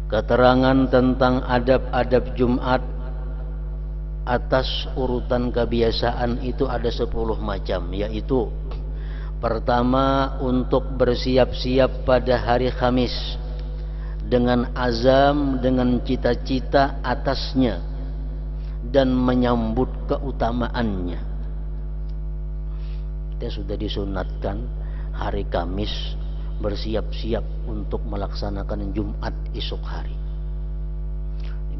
Keterangan tentang adab-adab Jumat atas urutan kebiasaan itu ada 10 macam, yaitu pertama, untuk bersiap-siap pada hari Kamis dengan azam, dengan cita-cita atasnya dan menyambut keutamaannya. Kita sudah disunatkan hari Kamis bersiap-siap untuk melaksanakan Jumat esok hari.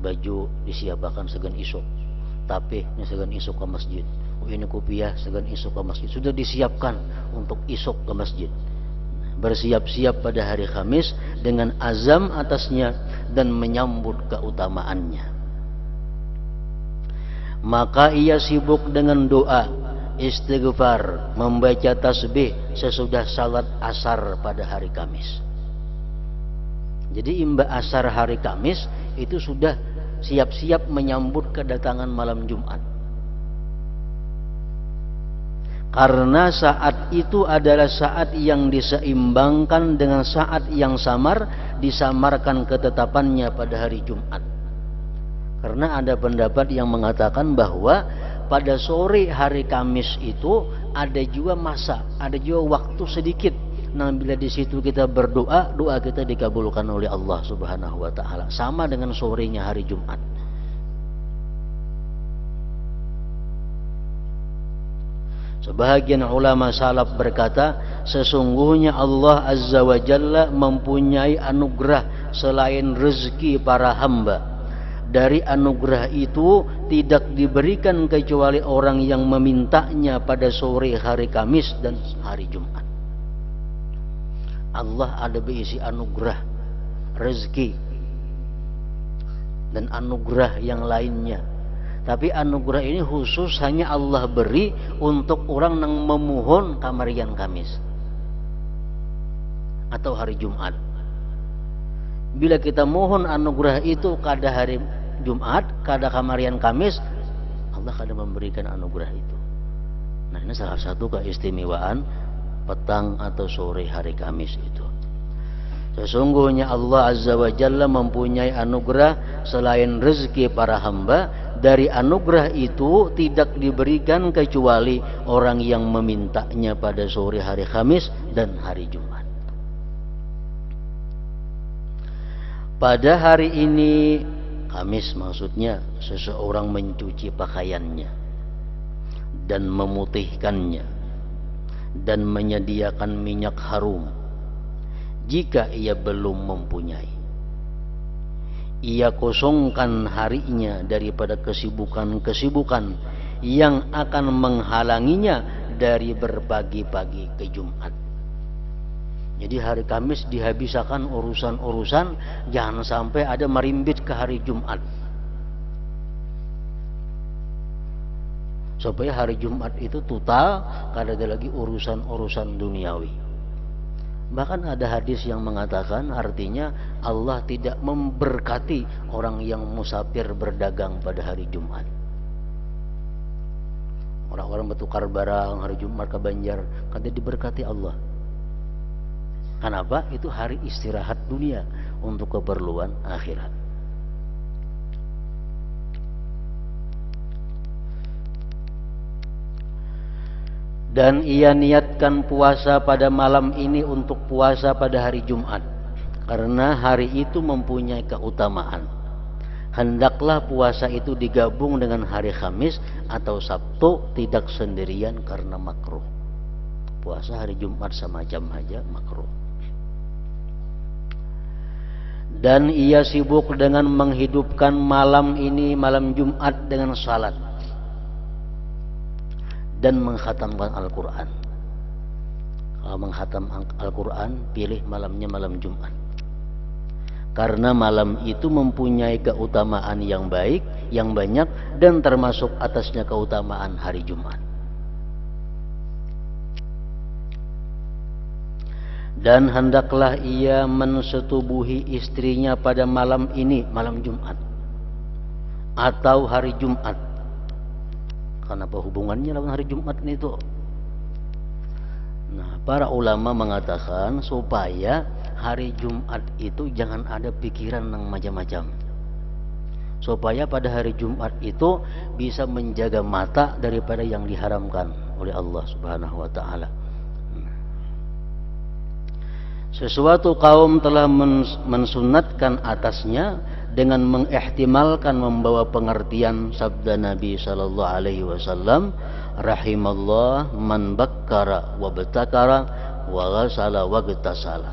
Baju disiapkan segan esok, tapi segan esok ke masjid. Ini kopiah segan esok ke masjid. Sudah disiapkan untuk esok ke masjid. Bersiap-siap pada hari Kamis dengan azam atasnya dan menyambut keutamaannya. Maka ia sibuk dengan doa, istighfar, membaca tasbih sesudah salat asar pada hari Kamis. Jadi imba asar hari Kamis itu sudah siap-siap menyambut kedatangan malam Jumat. Karena saat itu adalah saat yang diseimbangkan dengan saat yang samar, disamarkan ketetapannya pada hari Jumat. Karena ada pendapat yang mengatakan bahwa pada sore hari Kamis itu ada juga masa, ada juga waktu sedikit. Nah, bila di situ kita berdoa, doa kita dikabulkan oleh Allah Subhanahu wa taala, sama dengan sorenya hari Jumat. Sebahagian ulama salaf berkata, sesungguhnya Allah Azza wa Jalla mempunyai anugerah selain rezeki para hamba. Dari anugerah itu tidak diberikan kecuali orang yang memintanya pada sore hari Kamis dan hari Jumat. Allah ada berisi anugerah, rezeki, dan anugerah yang lainnya. Tapi anugerah ini khusus hanya Allah beri untuk orang yang memohon kamarian Kamis atau hari Jumat. Bila kita mohon anugerah itu kada hari Jumat, kada kamarian Kamis, Allah kada memberikan anugerah itu. Nah, ini salah satu keistimewaan petang atau sore hari Kamis itu. Sesungguhnya Allah Azza wa Jalla mempunyai anugerah selain rezeki para hamba. Dari anugerah itu tidak diberikan kecuali orang yang memintanya pada sore hari Kamis dan hari Jumat. Pada hari ini, Kamis maksudnya, seseorang mencuci pakaiannya dan memutihkannya dan menyediakan minyak harum jika ia belum mempunyai. Ia kosongkan harinya daripada kesibukan-kesibukan yang akan menghalanginya dari berbagi-bagi ke Jumat. Jadi hari Kamis dihabiskan urusan-urusan, jangan sampai ada merimbit ke hari Jumat. Supaya hari Jumat itu total, kada ada lagi urusan-urusan duniawi. Bahkan ada hadis yang mengatakan artinya Allah tidak memberkati orang yang musafir berdagang pada hari Jumat. Orang-orang bertukar barang hari Jumat ke Banjar, kada diberkati Allah. Kenapa? Itu hari istirahat dunia untuk keperluan akhirat. Dan ia niatkan puasa pada malam ini untuk puasa pada hari Jumat, karena hari itu mempunyai keutamaan. Hendaklah puasa itu digabung dengan hari Kamis atau Sabtu, tidak sendirian karena makruh. Puasa hari Jumat semacam aja makruh. Dan ia sibuk dengan menghidupkan malam ini, malam Jumat, dengan salat dan menghatamkan Al-Quran. Kalau menghatam Al-Quran, pilih malamnya malam Jumat, karena malam itu mempunyai keutamaan yang baik, yang banyak, dan termasuk atasnya keutamaan hari Jumat. Dan hendaklah ia mensetubuhi istrinya pada malam ini, malam Jumat atau hari Jumat. Karena apa hubungannya dengan hari Jumat itu? Nah, para ulama mengatakan supaya hari Jumat itu jangan ada pikiran yang macam-macam, supaya pada hari Jumat itu bisa menjaga mata daripada yang diharamkan oleh Allah Subhanahu wa taala. Sesuatu kaum telah mensunatkan atasnya dengan mengihtimalkan membawa pengertian sabda Nabi sallallahu alaihi wasallam, rahimallah man bakkara wa batakara wa ghasala wa gtasala.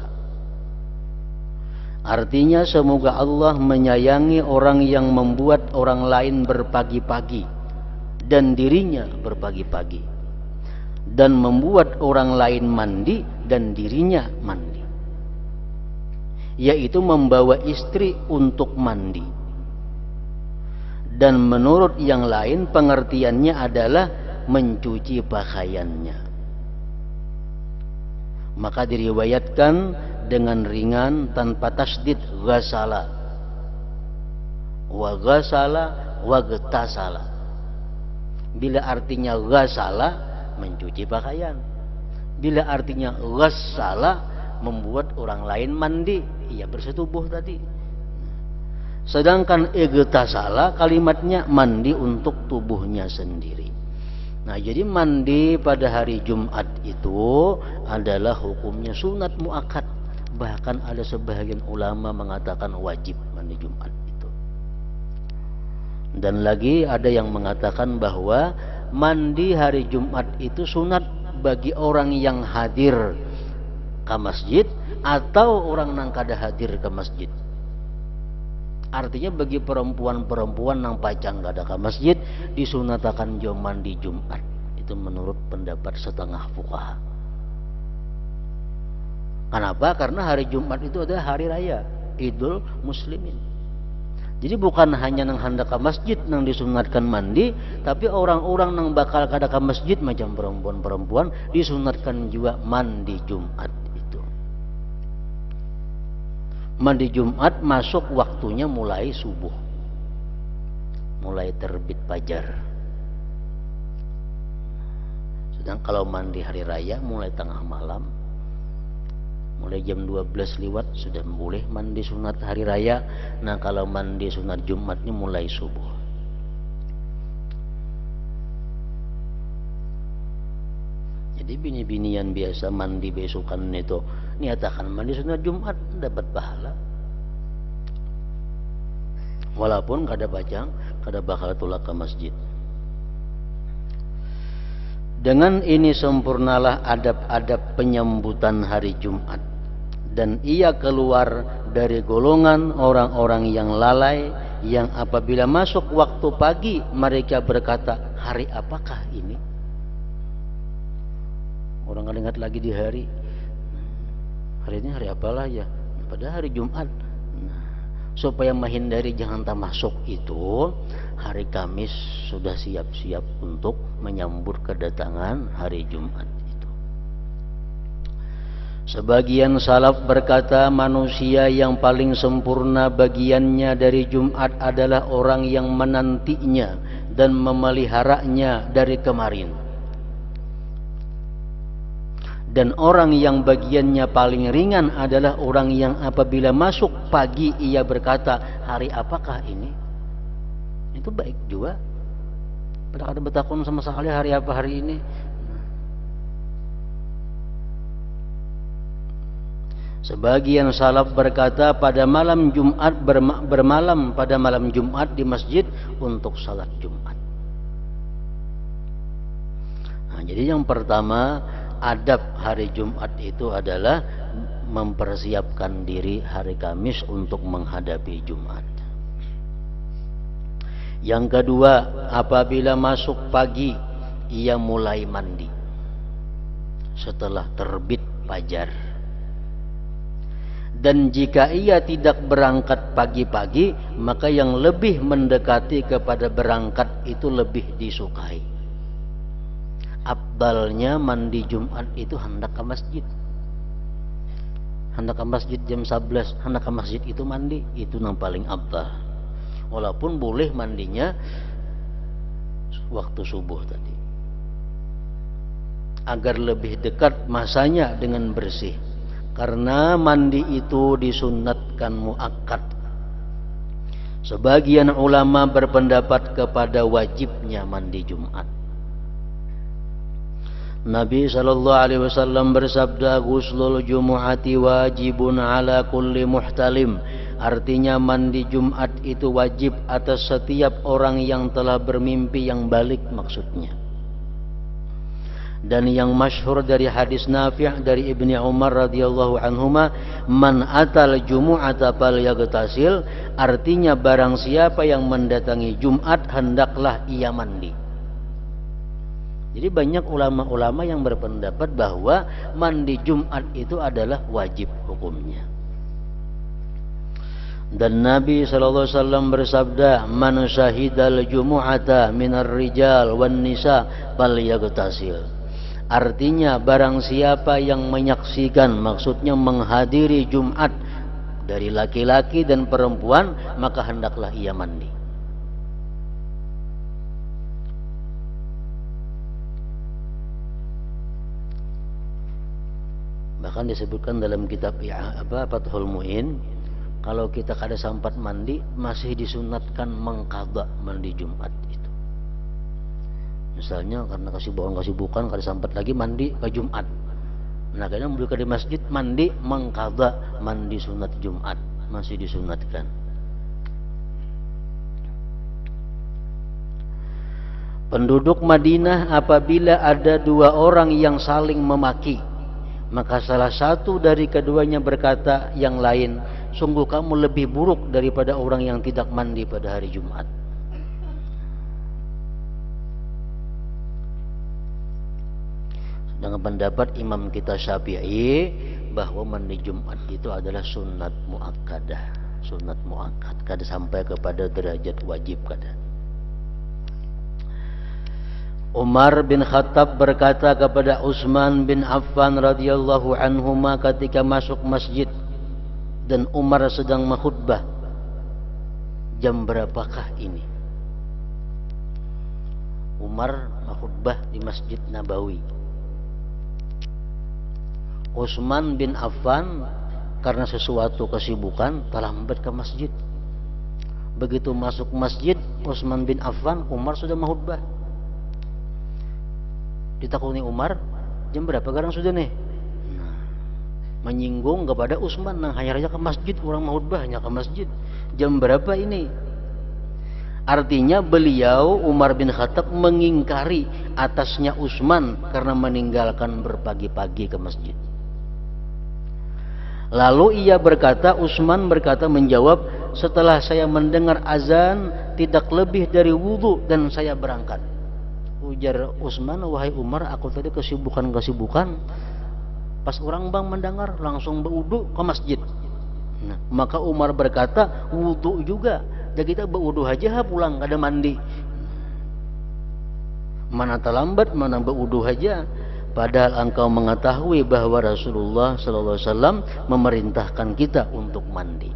Artinya semoga Allah menyayangi orang yang membuat orang lain berpagi-pagi dan dirinya berpagi-pagi, dan membuat orang lain mandi dan dirinya mandi, yaitu membawa istri untuk mandi. Dan menurut yang lain pengertiannya adalah mencuci pakaiannya. Maka diriwayatkan dengan ringan tanpa tasdid, ghasala wa ghasala wa gtasala. Bila artinya ghasala mencuci pakaian, bila artinya ghassala membuat orang lain mandi, ia bersetubuh tadi. Sedangkan igtasala kalimatnya mandi untuk tubuhnya sendiri. Nah, jadi mandi pada hari Jumat itu adalah hukumnya sunat muakkad. Bahkan ada sebagian ulama mengatakan wajib mandi Jumat itu. Dan lagi ada yang mengatakan bahwa mandi hari Jumat itu sunat bagi orang yang hadir ke masjid atau orang yang kada hadir ke masjid. Artinya bagi perempuan-perempuan yang pacang kada ke masjid disunatakan jo mandi Jumat. Itu menurut pendapat setengah fuqaha. Kenapa? Karena hari Jumat itu adalah hari raya Idul Muslimin. Jadi bukan hanya nang hendak ke masjid nang disunatkan mandi, tapi orang-orang nang bakal kada ke masjid macam perempuan-perempuan disunatkan juga mandi Jumat. Mandi Jumat masuk waktunya mulai subuh, mulai terbit fajar. Sedang kalau mandi hari raya mulai tengah malam, mulai jam 12 lewat sudah boleh mandi sunat hari raya. Nah, kalau mandi sunat Jumatnya mulai subuh. Jadi bini-binian biasa mandi besokan itu niatakan mandi sunat Jumat dapat pahala. Walaupun kada bajang, kada bakal tulak ke masjid. Dengan ini sempurnalah adab-adab penyambutan hari Jumat, dan ia keluar dari golongan orang-orang yang lalai, yang apabila masuk waktu pagi mereka berkata, hari apakah ini? Orang kan ingat lagi di hari ini hari apalah ya, pada hari Jumat. Nah, supaya menghindari jangan tak masuk itu, hari Kamis sudah siap-siap untuk menyambut kedatangan hari Jumat itu. Sebagian salaf berkata manusia yang paling sempurna bagiannya dari Jumat adalah orang yang menantinya dan memeliharanya dari kemarin. Dan orang yang bagiannya paling ringan adalah orang yang apabila masuk pagi ia berkata, hari apakah ini? Itu baik juga. Pada kada betakun sama sekali hari apa hari ini. Sebagian salaf berkata pada malam Jumat bermalam pada malam Jumat di masjid untuk salat Jumat. Nah, jadi yang pertama, adab hari Jumat itu adalah mempersiapkan diri hari Kamis untuk menghadapi Jumat. Yang kedua, apabila masuk pagi ia mulai mandi setelah terbit fajar. Dan jika ia tidak berangkat pagi-pagi, maka yang lebih mendekati kepada berangkat itu lebih disukai. Abdalnya mandi Jumat itu hendak ke masjid. Hendak ke masjid jam 11, hendak ke masjid itu mandi, itu yang paling abdal. Walaupun boleh mandinya waktu subuh tadi, agar lebih dekat masanya dengan bersih. Karena mandi itu disunnatkan muakkad. Sebagian ulama berpendapat kepada wajibnya mandi Jumat. Nabi SAW bersabda, "Ghuslul Jumu'ati wajibun ala kulli muhtalim." Artinya mandi Jumat itu wajib atas setiap orang yang telah bermimpi yang balik maksudnya. Dan yang masyhur dari hadis Nafi' dari Ibni Umar radhiyallahu anhuma, "Man atal jumu'ata falyagtasil." Artinya barang siapa yang mendatangi Jumat hendaklah ia mandi. Jadi banyak ulama-ulama yang berpendapat bahwa mandi Jumat itu adalah wajib hukumnya. Dan Nabi SAW bersabda, "Man syahidal jumu'ata minar rijal wan nisa falyagtasil." Artinya barang siapa yang menyaksikan, maksudnya menghadiri Jumat dari laki-laki dan perempuan, maka hendaklah ia mandi. Bahkan disebutkan dalam kitab Fathul Mu'in, kalau kita kada sempat mandi masih disunatkan mengqadha mandi Jumat itu. Misalnya karena kesibukan kada sempat lagi mandi ke Jumat. Nah, karena mereka di masjid mandi mengqadha mandi sunat Jumat, masih disunatkan. Penduduk Madinah apabila ada dua orang yang saling memaki, maka salah satu dari keduanya berkata yang lain, "Sungguh kamu lebih buruk daripada orang yang tidak mandi pada hari Jumat." Dengan pendapat Imam kita Syafi'i bahwa mandi Jumat itu adalah sunat muakkadah, sunat muakkad, kada sampai kepada derajat wajib kada. Umar bin Khattab berkata kepada Utsman bin Affan radhiyallahu anhuma ketika masuk masjid dan Umar sedang mengkhutbah, "Jam berapakah ini?" Umar mengkhutbah di Masjid Nabawi. Utsman bin Affan karena sesuatu kesibukan terlambat ke masjid. Begitu masuk masjid Utsman bin Affan, Umar sudah mengkhutbah. Ditakuni Umar, "Jam berapa garang sudah nih?" Nah, menyinggung kepada Utsman, "Nang hayar aja ke masjid, orang mengkhutbahnya ke masjid. Jam berapa ini?" Artinya beliau Umar bin Khattab mengingkari atasnya Utsman karena meninggalkan berpagi-pagi ke masjid. Lalu ia berkata, Utsman berkata menjawab, "Setelah saya mendengar azan tidak lebih dari wudu dan saya berangkat." Ujar Utsman, "Wahai Umar, aku tadi kesibukan. Pas orang bang mendengar langsung berwudu ke masjid." Nah, maka Umar berkata, "Wudu juga. Jadi kita berwudu aja pulang kada mandi. Mana terlambat, mana berwudu aja. Padahal engkau mengetahui bahwa Rasulullah SAW memerintahkan kita untuk mandi."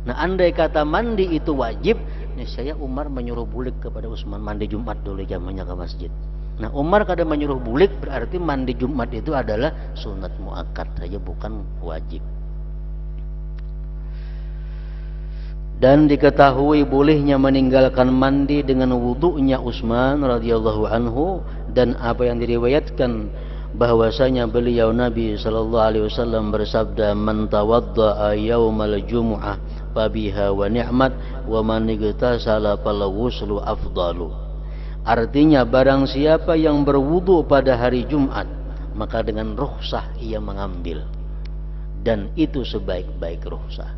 Nah, andai kata mandi itu wajib, niscaya Umar menyuruh bulik kepada Utsman, "Mandi Jumat dulu jamnya ke masjid." Nah, Umar kada menyuruh bulik, berarti mandi Jumat itu adalah sunat muakkad saja, bukan wajib. Dan diketahui bolehnya meninggalkan mandi dengan wudunya Utsman radhiyallahu anhu, dan apa yang diriwayatkan bahwasanya beliau Nabi sallallahu alaihi wasallam bersabda, "Man tawaddaa yaumal jumu'ah fabiha wa ni'mat wa man igtasala fal ghuslu afdalu." Artinya barang siapa yang berwudu pada hari Jumat, maka dengan rukhsah ia mengambil, dan itu sebaik-baik rukhsah.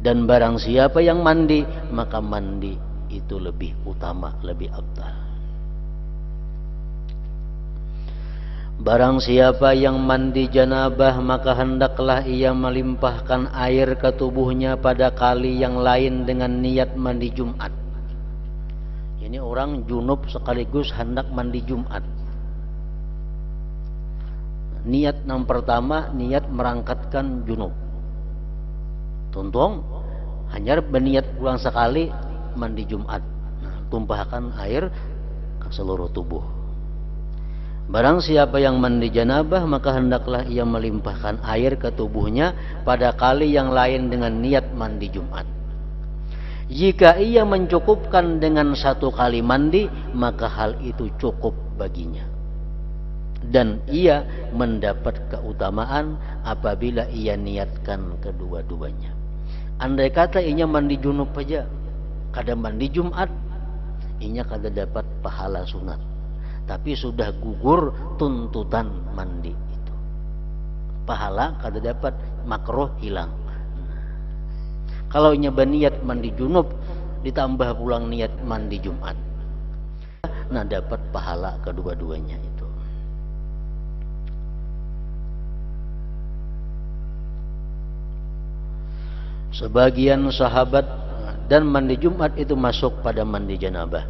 Dan barang siapa yang mandi, maka mandi itu lebih utama, lebih afdal. Barang siapa yang mandi janabah, maka hendaklah ia melimpahkan air ke tubuhnya pada kali yang lain dengan niat mandi Jumat. Ini orang junub sekaligus hendak mandi Jumat. Niat yang pertama, niat merangkatkan junub. Tuntung, hanya berniat pulang sekali mandi Jumat. Nah, tumpahkan air ke seluruh tubuh. Barang siapa yang mandi janabah, maka hendaklah ia melimpahkan air ke tubuhnya pada kali yang lain dengan niat mandi Jumat. Jika ia mencukupkan dengan 1 kali mandi, maka hal itu cukup baginya. Dan ia mendapat keutamaan apabila ia niatkan kedua-duanya. Andai kata inya mandi junub aja, kada mandi Jumat, inya kada dapat pahala sunat. Tapi sudah gugur tuntutan mandi itu. Pahala kada dapat, makruh hilang. Kalau inya berniat mandi junub ditambah pulang niat mandi Jumat, nah dapat pahala kedua-duanya itu. Sebagian sahabat, dan mandi Jumat itu masuk pada mandi janabah.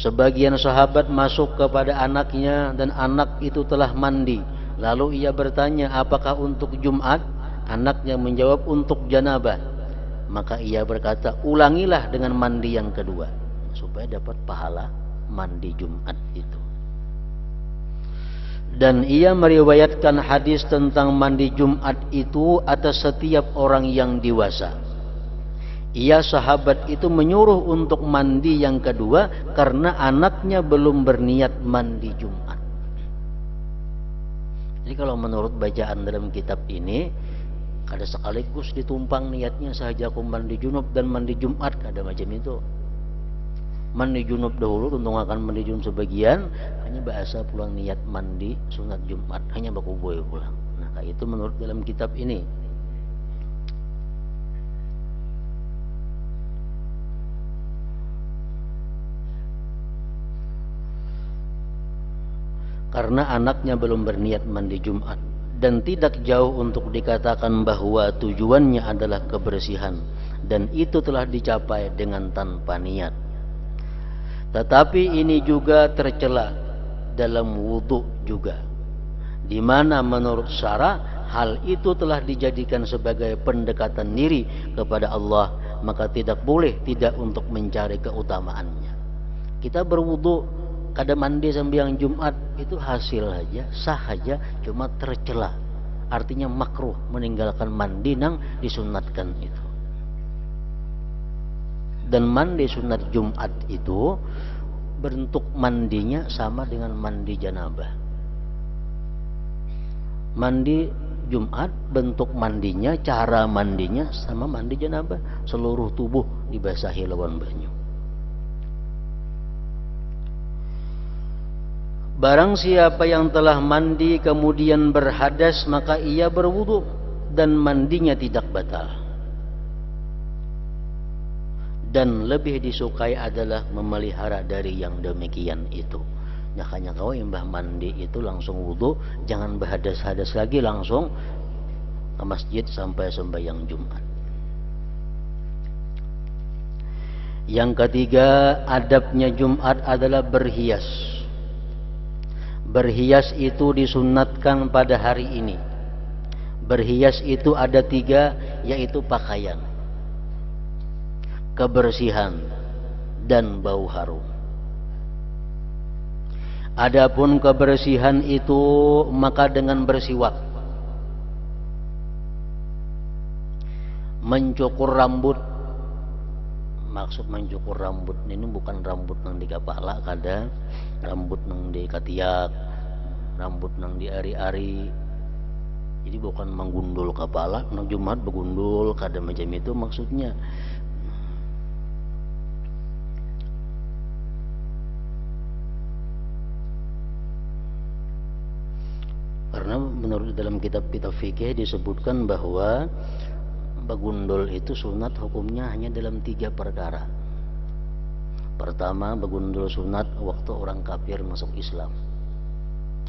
Sebagian sahabat masuk kepada anaknya dan anak itu telah mandi. Lalu ia bertanya, apakah untuk Jumat? Anaknya menjawab, untuk janabah. Maka ia berkata, ulangilah dengan mandi yang kedua, supaya dapat pahala mandi Jumat itu. Dan ia meriwayatkan hadis tentang mandi Jumat itu atas setiap orang yang dewasa. Ia sahabat itu menyuruh untuk mandi yang kedua karena anaknya belum berniat mandi Jumat. Jadi kalau menurut bacaan dalam kitab ini, kada sekaligus ditumpang niatnya sahaja aku mandi junub dan mandi Jumat, kada macam itu. Mandi junub dahulu, tentu akan mandi junub sebagian, hanya bahasa pulang niat mandi sunat Jumat, hanya baku boy pulang. Nah, kayak itu menurut dalam kitab ini. Karena anaknya belum berniat mandi Jumat, dan tidak jauh untuk dikatakan bahwa tujuannya adalah kebersihan, dan itu telah dicapai dengan tanpa niat. Tetapi ini juga tercela dalam wudhu juga, di mana menurut syara hal itu telah dijadikan sebagai pendekatan diri kepada Allah, maka tidak boleh tidak untuk mencari keutamaannya. Kita berwudhu kada mandi sembahyang Jumat itu hasil aja, sah aja, cuma tercela. Artinya makruh meninggalkan mandi nang disunatkan itu. Dan mandi sunat Jumat itu bentuk mandinya sama dengan mandi janabah. Mandi Jumat bentuk mandinya, cara mandinya sama mandi janabah. Seluruh tubuh dibasahi lawan banyu. Barang siapa yang telah mandi kemudian berhadas, maka ia berwudu dan mandinya tidak batal. Dan lebih disukai adalah memelihara dari yang demikian itu. Makanya kau imbah mandi itu langsung wudu, jangan berhadas-hadas lagi, langsung ke masjid sampai sembahyang Jumat. Yang ketiga, adabnya Jumat adalah berhias. Berhias itu disunatkan pada hari ini. Berhias itu ada 3, yaitu pakaian, kebersihan, dan bau harum. Adapun kebersihan itu maka dengan bersiwak, mencukur rambut. Maksud mencukur rambut ini bukan rambut nang di kepala, kada rambut nang di katiak, rambut nang di ari-ari. Jadi bukan menggundul kepala, nang Jumat begundul, kada macam itu maksudnya. Karena menurut dalam kitab-kitab fikih disebutkan bahwa begundul itu sunat hukumnya hanya dalam 3 perkara. Pertama, begundul sunat waktu orang kafir masuk Islam,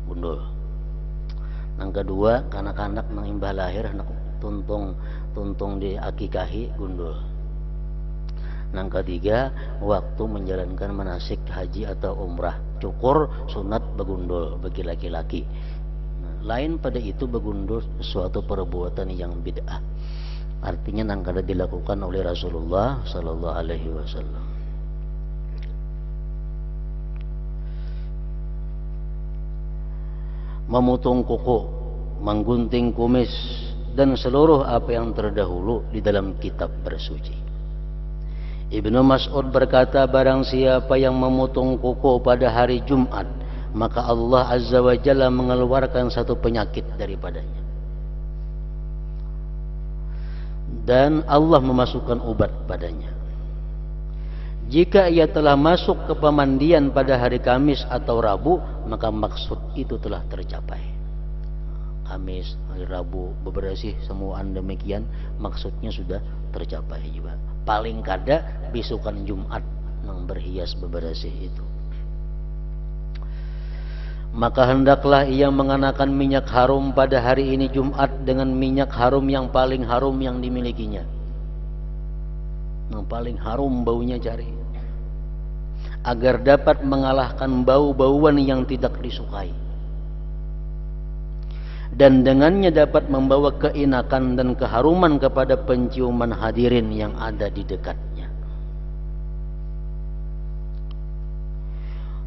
gundul. Yang kedua, kanak-kanak nang imbah lahir nak tuntung di akikahi, gundul. Yang ketiga, waktu menjalankan manasik haji atau umrah, cukur sunat begundul bagi laki-laki. Lain pada itu begundul suatu perbuatan yang bid'ah. Artinya nang kada dilakukan oleh Rasulullah sallallahu alaihi wasallam. memotong kuku, menggunting kumis, dan seluruh apa yang terdahulu di dalam kitab bersuci. Ibnu Mas'ud berkata, barang siapa yang memotong kuku pada hari Jumat, maka Allah Azza wa Jalla mengeluarkan satu penyakit daripadanya. Dan Allah memasukkan obat padanya. Jika ia telah masuk ke pemandian pada hari Kamis atau Rabu, maka maksud itu telah tercapai. Kamis, hari Rabu, bebersih semuaan demikian, maksudnya sudah tercapai juga. Paling kada besokan Jumat yang berhias bebersih itu. Maka hendaklah ia mengenakan minyak harum pada hari ini Jumat dengan minyak harum yang paling harum yang dimilikinya. Yang paling harum baunya cari, agar dapat mengalahkan bau-bauan yang tidak disukai, dan dengannya dapat membawa keenakan dan keharuman kepada penciuman hadirin yang ada di dekatnya.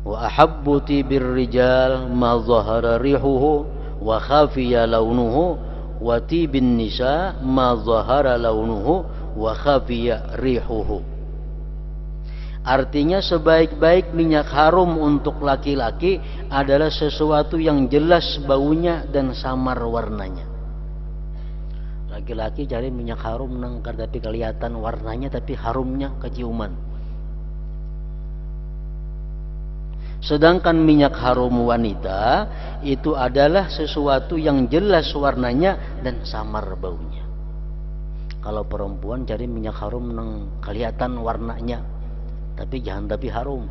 Wa ahabbu tibir rijal ma zahara rihuhu wa khafiya launuhu, wa tibin nisa ma zahara launuhu wa khafiya rihuhu. Artinya sebaik-baik minyak harum untuk laki-laki adalah sesuatu yang jelas baunya dan samar warnanya. Laki-laki cari minyak harum nangkar tapi kelihatan warnanya tapi harumnya keciuman. Sedangkan minyak harum wanita itu adalah sesuatu yang jelas warnanya dan samar baunya. Kalau perempuan cari minyak harum nang kelihatan warnanya tapi jangan tapi harum.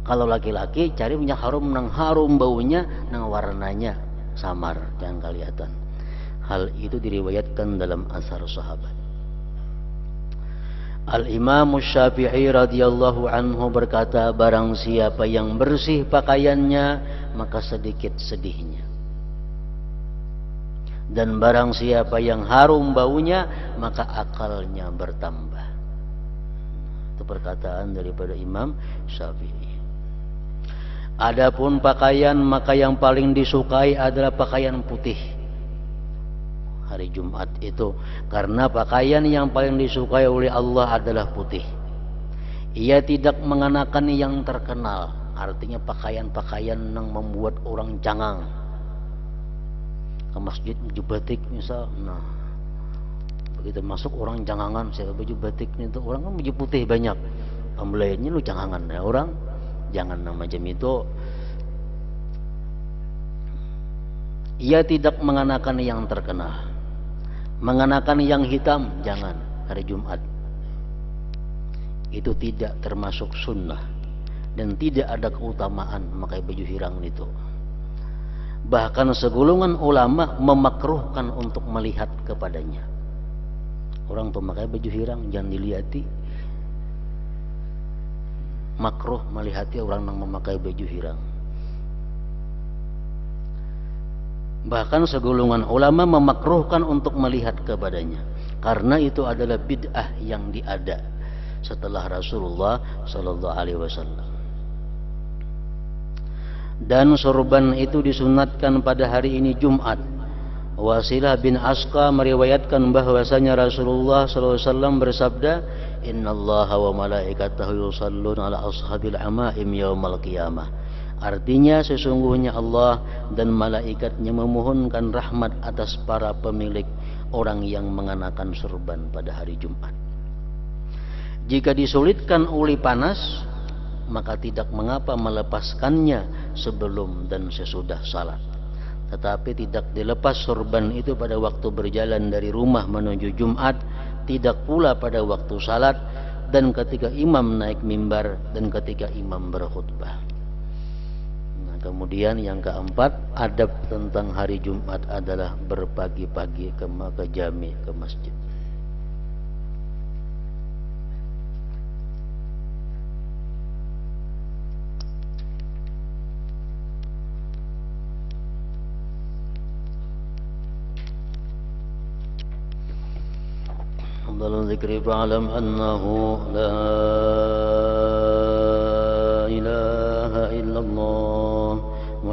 Kalau laki-laki cari minyak harum nang harum baunya, nang warnanya samar, jangan kelihatan. Hal itu diriwayatkan dalam asar sahabat. Al-Imam Syafi'i radhiyallahu anhu berkata, barang siapa yang bersih pakaiannya, maka sedikit sedihnya. Dan barang siapa yang harum baunya, maka akalnya bertambah. Itu perkataan daripada Imam Syafi'i. Adapun pakaian, maka yang paling disukai adalah pakaian putih hari Jumat itu, karena pakaian yang paling disukai oleh Allah adalah putih. Ia tidak mengenakan yang terkenal, artinya pakaian-pakaian yang membuat orang cangang. Ke masjid baju batik misal, nah begitu masuk orang cangangan, saya baju batik itu orang kan baju putih banyak, pembeliannya lu cangangan ya orang, jangan macam itu. Ia tidak mengenakan yang terkenal, mengenakan yang hitam jangan hari Jumat. Itu tidak termasuk sunnah dan tidak ada keutamaan memakai baju hirang itu. Bahkan segolongan ulama memakruhkan untuk melihat kepadanya. Orang pemakai baju hirang jangan dilihati. Makruh melihati orang yang memakai baju hirang. Bahkan segolongan ulama memakruhkan untuk melihat kepadanya, karena itu adalah bid'ah yang diada setelah Rasulullah Sallallahu Alaihi Wasallam. Dan sorban itu disunatkan pada hari ini Jumat. Wasilah bin Asqa meriwayatkan bahwasanya Rasulullah Sallallahu Alaihi Wasallam bersabda, Innallaha wa malaikatahu yusalluna ala ashabil amaim yaumal qiyamah. Artinya sesungguhnya Allah dan malaikatnya memohonkan rahmat atas para pemilik orang yang mengenakan sorban pada hari Jumat. Jika disulitkan oleh panas, maka tidak mengapa melepaskannya sebelum dan sesudah salat. Tetapi tidak dilepas sorban itu pada waktu berjalan dari rumah menuju Jumat, tidak pula pada waktu salat, dan ketika imam naik mimbar, dan ketika imam berkhutbah. Nah, kemudian yang keempat, adab tentang hari Jumat adalah berpagi-pagi ke jami, ke masjid. أفضل الذكر فاعلم أنه لا إله إلا الله